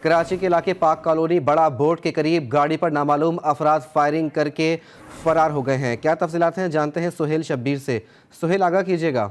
कराची के इलाके पाक कॉलोनी बड़ा बोर्ड के करीब गाड़ी पर नामालूम अफराद फायरिंग करके फरार हो गए हैं। क्या तफसीलात हैं, जानते हैं सुहेल शब्बीर से। सुहेल, आगाह कीजिएगा।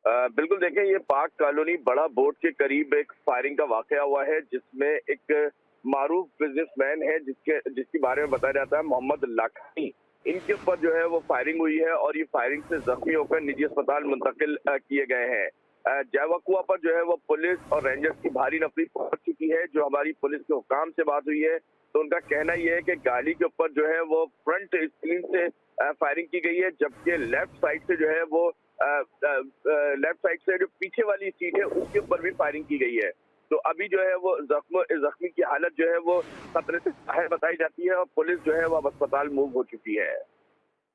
बिल्कुल, देखें, ये पाक कॉलोनी बड़ा बोर्ड के करीब एक फायरिंग का वाकया हुआ है, जिसमें एक मारूफ बिजनेसमैन है जिसके बारे में बताया जाता है मोहम्मद लाखानी। इनके ऊपर जो है वो फायरिंग हुई है और ये फायरिंग से जख्मी होकर निजी अस्पताल मुंतकिल किए गए हैं। जैवकुआ पर जो है वो पुलिस और रेंजर्स की भारी नफरी पहुंच चुकी है। जो हमारी पुलिस के हुकाम से बात हुई है तो उनका कहना ये है कि गाड़ी के ऊपर जो है वो फ्रंट स्क्रीन से फायरिंग की गई है, जबकि लेफ्ट साइड से जो है वो लेफ्ट साइड से जो पीछे वाली सीट है उसके ऊपर भी फायरिंग की गई है। तो अभी जो है वो जख्मी की हालत जो है वो खतरे से बाहर बताई जाती है और पुलिस जो है वो अब अस्पताल मूव हो चुकी है।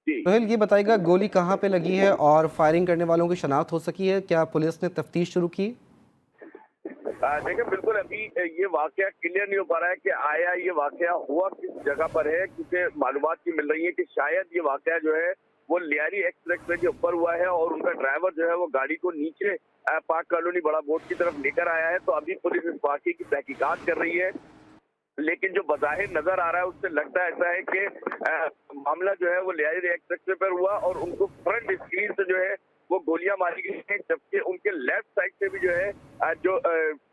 जी सुहेल, ये बताइएगा गोली कहाँ पे लगी है और फायरिंग करने वालों की शनाख्त हो सकी है? क्या पुलिस ने तफ्तीश शुरू की? देखिए, बिल्कुल अभी ये वाकया क्लियर नहीं हो पा रहा है कि आया ये वाकया हुआ किस जगह पर है, क्योंकि मालूमात की मिल रही है कि शायद ये वाकया जो है वो लियारी एक्सप्रेसवे के ऊपर हुआ है और उनका ड्राइवर जो है वो गाड़ी को नीचे पाक कॉलोनी बड़ा बोर्ड की तरफ लेकर आया है। तो अभी पुलिस इस वाकये की तहकीकात कर रही है, लेकिन जो बज़ाहिर नजर आ रहा है उससे लगता ऐसा है कि मामला जो है वो लियारी एक्सप्रेसवे पर हुआ और उनको फ्रंट स्क्रीन से जो है वो गोलियां मारी गई हैं, जबकि उनके लेफ्ट साइड से भी जो है जो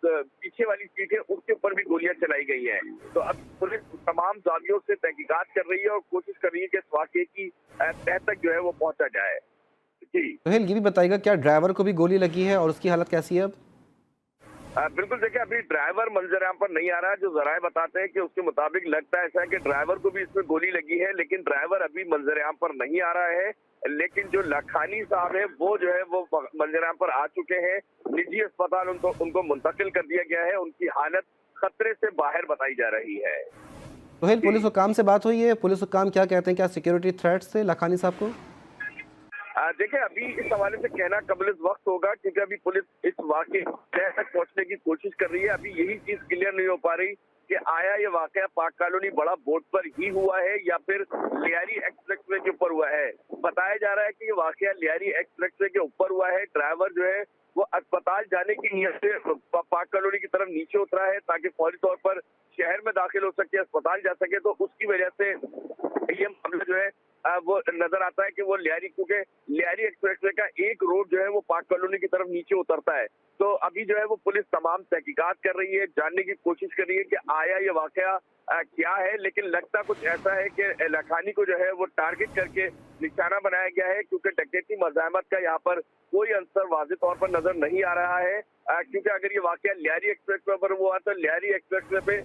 पीछे वाली सीट है उसके ऊपर भी गोलियां चलाई गई हैं। तो अब पुलिस तमाम जावियों से तहकीकात कर रही है और कोशिश कर रही है कि इस वाकये की तह तक जो है वो पहुंचा जाए। जी सुहेल, ये भी बताइएगा क्या ड्राइवर को भी गोली लगी है और उसकी हालत कैसी है अब? बिल्कुल, देखिए, अभी ड्राइवर मंजर-ए-आम पर नहीं आ रहा है। जो जराए बताते हैं कि उसके मुताबिक लगता ऐसा है कि ड्राइवर को भी इसमें गोली लगी है, लेकिन ड्राइवर अभी मंजर-ए-आम पर नहीं आ रहा है। लेकिन जो लाखानी साहब है वो जो है वो मंजर-ए-आम पर आ चुके हैं। निजी अस्पताल उनको मुंतकिल कर दिया गया है। उनकी हालत खतरे से बाहर बताई जा रही है। सुहेल, पुलिस हुकाम से बात हुई है? पुलिस हुकाम क्या कहते हैं? क्या सिक्योरिटी थ्रेट्स थे लाखानी साहब को? देखिए, अभी इस हवाले से कहना कबल इस वक्त होगा, क्योंकि अभी पुलिस इस वाकये तक पहुंचने की कोशिश कर रही है। अभी यही चीज क्लियर नहीं हो पा रही कि आया ये वाकया पाक कॉलोनी बड़ा बोर्ड पर ही हुआ है या फिर लियारी एक्सप्रेसवे के ऊपर हुआ है। बताया जा रहा है कि ये वाकया लियारी एक्सप्रेसवे के ऊपर हुआ है। ड्राइवर जो है वो अस्पताल जाने की नीयत से पाक कॉलोनी की तरफ नीचे उतरा है ताकि फौरी तौर पर शहर में दाखिल हो सके, अस्पताल जा सके। तो उसकी वजह से ये मामला जो है वो नजर आता है कि वो क्योंकि लियारी एक्सप्रेसवे का एक रोड जो है वो पाक कॉलोनी की तरफ नीचे उतरता है। तो अभी जो है वो पुलिस तमाम तहकीकात कर रही है, जानने की कोशिश कर रही है कि आया ये वाकया क्या है। लेकिन लगता कुछ ऐसा है कि लाखानी को जो है वो टारगेट करके निशाना बनाया गया है, क्योंकि डकैती मज़ाहमत का यहाँ पर कोई अंसर वाज़ेह तौर पर नजर नहीं आ रहा है। क्योंकि अगर ये वाकया लियारी एक्सप्रेसवे पर हुआ तो लियारी एक्सप्रेसवे पे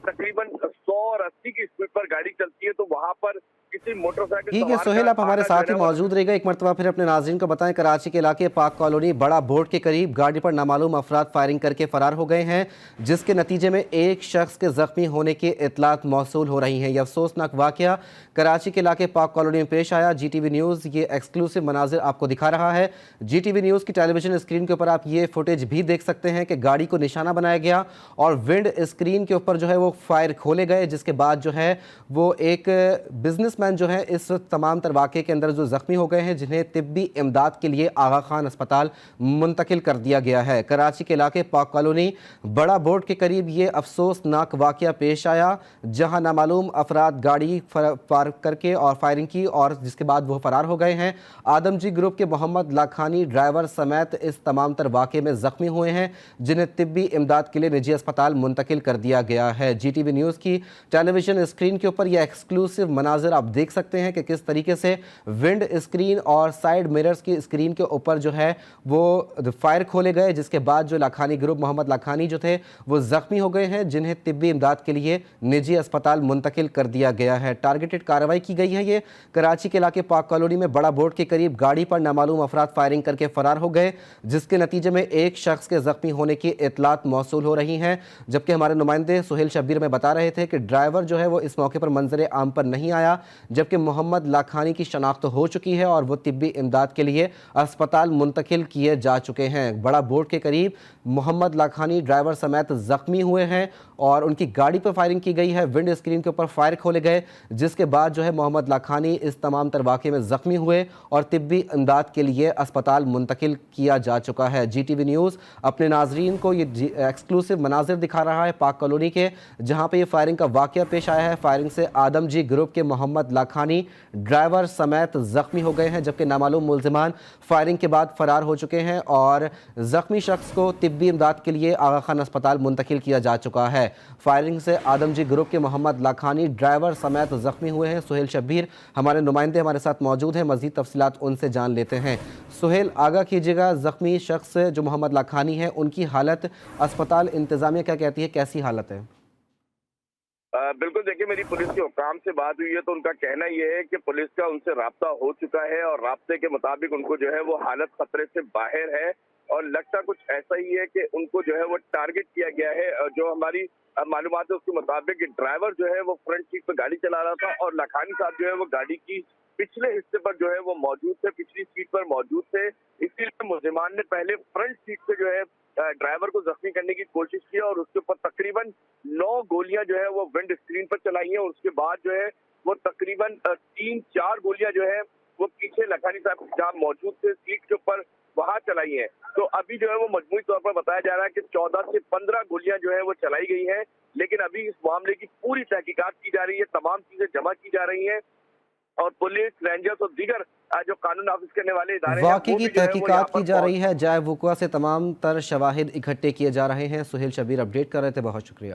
तकरीबन 100 और 80 की स्पीड पर गाड़ी चलती है, तो वहां पर किसी मोटरसाइकिल ठीक है सुहेल, आप हमारे साथ ही मौजूद रहेगा। एक मरतबा फिर अपने नाज़रीन को बताएं, कराची के इलाके पाक कॉलोनी बड़ा बोर्ड के करीब गाड़ी पर नामालूम अफराद फायरिंग करके फरार हो गए हैं, जिसके नतीजे में एक शख्स के जख्मी होने की इतलात मौसूल हो रही हैं। यह अफसोसनाक वाकया कराची के इलाके पाक कॉलोनी में पेश आया। GTV न्यूज़ ये एक्सक्लूसिव मनाजिर आपको दिखा रहा है। GTV न्यूज़ की टेलीविजन स्क्रीन के ऊपर आप ये फुटेज भी देख सकते हैं कि गाड़ी को निशाना बनाया गया और विंड स्क्रीन के ऊपर जो है वो फायर खोले गए, जिसके बाद जो है वो एक बिजनेसमैन जो है इस तमाम तर वाक़े के अंदर जो ज़ख्मी हो गए हैं, जिन्हें तिब्बी इमदाद के लिए आगा खान अस्पताल मुंतकिल कर दिया गया है। कराची के इलाके पाक कॉलोनी बड़ा बोर्ड के करीब ये अफसोसनाक वाक़या पेश आया, जहां नामालूम अफराद गाड़ी पार्क करके और फायरिंग की और जिसके बाद वो फरार हो गए हैं। आदमजी ग्रुप के मोहम्मद लाखानी ड्राइवर समेत इस तमाम तर वाक़े में ज़ख्मी हुए हैं, जिन्हें तिब्बी इमदाद के लिए निजी अस्पताल मुंतकिल कर दिया गया है। GTV न्यूज़ की टेलीविजन स्क्रीन के ऊपर यह एक्सक्लूसिव मनाजिर आप देख सकते हैं कि किस तरीके से विंड स्क्रीन और साइड मिरर्स की स्क्रीन के ऊपर जो है वो फायर खोले गए, जिसके बाद जो लाखानी ग्रुप मोहम्मद लाखानी जो थे वो ज़ख्मी हो गए हैं, जिन्हें तिब्बी इमदाद के लिए निजी अस्पताल मुंतकिल कर दिया गया है। टारगेटेड कार्रवाई की गई है। ये कराची के इलाके पाक कॉलोनी में बड़ा बोर्ड के करीब गाड़ी पर नामालूम अफराद फायरिंग करके फरार हो गए, जिसके नतीजे में एक शख्स के ज़ख्मी होने की इतलात मौसूल हो रही हैं। जबकि हमारे नुमाइंदे सुहेल शब्बीर में बता रहे थे कि ड्राइवर जो है वो इस मौके पर मंजर आम पर नहीं आया, जबकि मोहम्मद लाखानी की शनाख्त हो चुकी है और वो तिब्बी इमदाद के लिए अस्पताल मुंतकिल किए जा चुके हैं। बड़ा बोर्ड के करीब मोहम्मद लाखानी ड्राइवर समेत जख्मी हुए हैं और उनकी गाड़ी पर फायरिंग की गई है। विंड स्क्रीन के ऊपर फायर खोले गए, जिसके बाद जो है मोहम्मद लाखानी इस तमाम तर वाक़े में जख्मी हुए और तिब्बी इमदाद के लिए अस्पताल मुंतकिल किया जा चुका है। GTV न्यूज़ अपने नाजरीन को ये एक्सक्लूसिव मनाजिर दिखा रहा है पाक कॉलोनी के, जहाँ पे ये फायरिंग का वाक़या पेश आया है। फायरिंग से आदमजी ग्रुप के मोहम्मद लाखानी ड्राइवर समेत जख्मी हो गए हैं, जबकि नामालूम मुल्ज़िमान फायरिंग के बाद फरार हो चुके हैं और जख्मी शख्स को तिब्बी इमदाद के लिए आगा खान अस्पताल मुंतकिल किया जा चुका है। फायरिंग से आदमजी ग्रुप के मोहम्मद लाखानी ड्राइवर समेत जख्मी हुए हैं। सुहेल शब्बीर हमारे नुमाइंदे हमारे साथ मौजूद हैं, मज़ीद तफसीलात उनसे जान लेते हैं। सुहेल, आगाह कीजिएगा, जख्मी शख्स जो मोहम्मद लाखानी है उनकी हालत, अस्पताल इंतज़ामिया क्या कहती है, कैसी हालत है? बिल्कुल, देखिए मेरी पुलिस के हुकाम से बात हुई है तो उनका कहना यह है कि पुलिस का उनसे राब्ता हो चुका है और राब्ते के मुताबिक उनको जो है वो हालत खतरे से बाहर है और लगता कुछ ऐसा ही है कि उनको जो है वो टारगेट किया गया है। जो हमारी मालूमात है उसके मुताबिक ड्राइवर जो है वो फ्रंट सीट पर गाड़ी चला रहा था और लाखानी साहब जो है वो गाड़ी की पिछले हिस्से पर जो है वो मौजूद थे, पिछली सीट पर मौजूद थे। इसीलिए मुल्जिमान ने पहले फ्रंट सीट से जो है ड्राइवर को जख्मी करने की कोशिश की और उसके ऊपर तकरीबन 9 गोलियां जो है वो विंड स्क्रीन पर चलाई हैं और उसके बाद जो है वो तकरीबन 3-4 गोलियां जो है वो पीछे लखानी साहब जहाँ मौजूद थे सीट के ऊपर वहां चलाई हैं। तो अभी जो है वो मजमूई तौर पर बताया जा रहा है कि 14 से 15 गोलियां जो है वो चलाई गई हैं, लेकिन अभी इस मामले की पूरी तहकीकात की जा रही है, तमाम चीजें जमा की जा रही हैं और पुलिस, रेंजर्स और दीगर जो कानून नाफिज करने वाले इदारे हैं वाक़ई की तहकीकात की जा रही है, जाए वक़ुआ से तमाम तर शवाहिद इकट्ठे किए जा रहे हैं। सुहेल शब्बीर अपडेट कर रहे थे, बहुत शुक्रिया।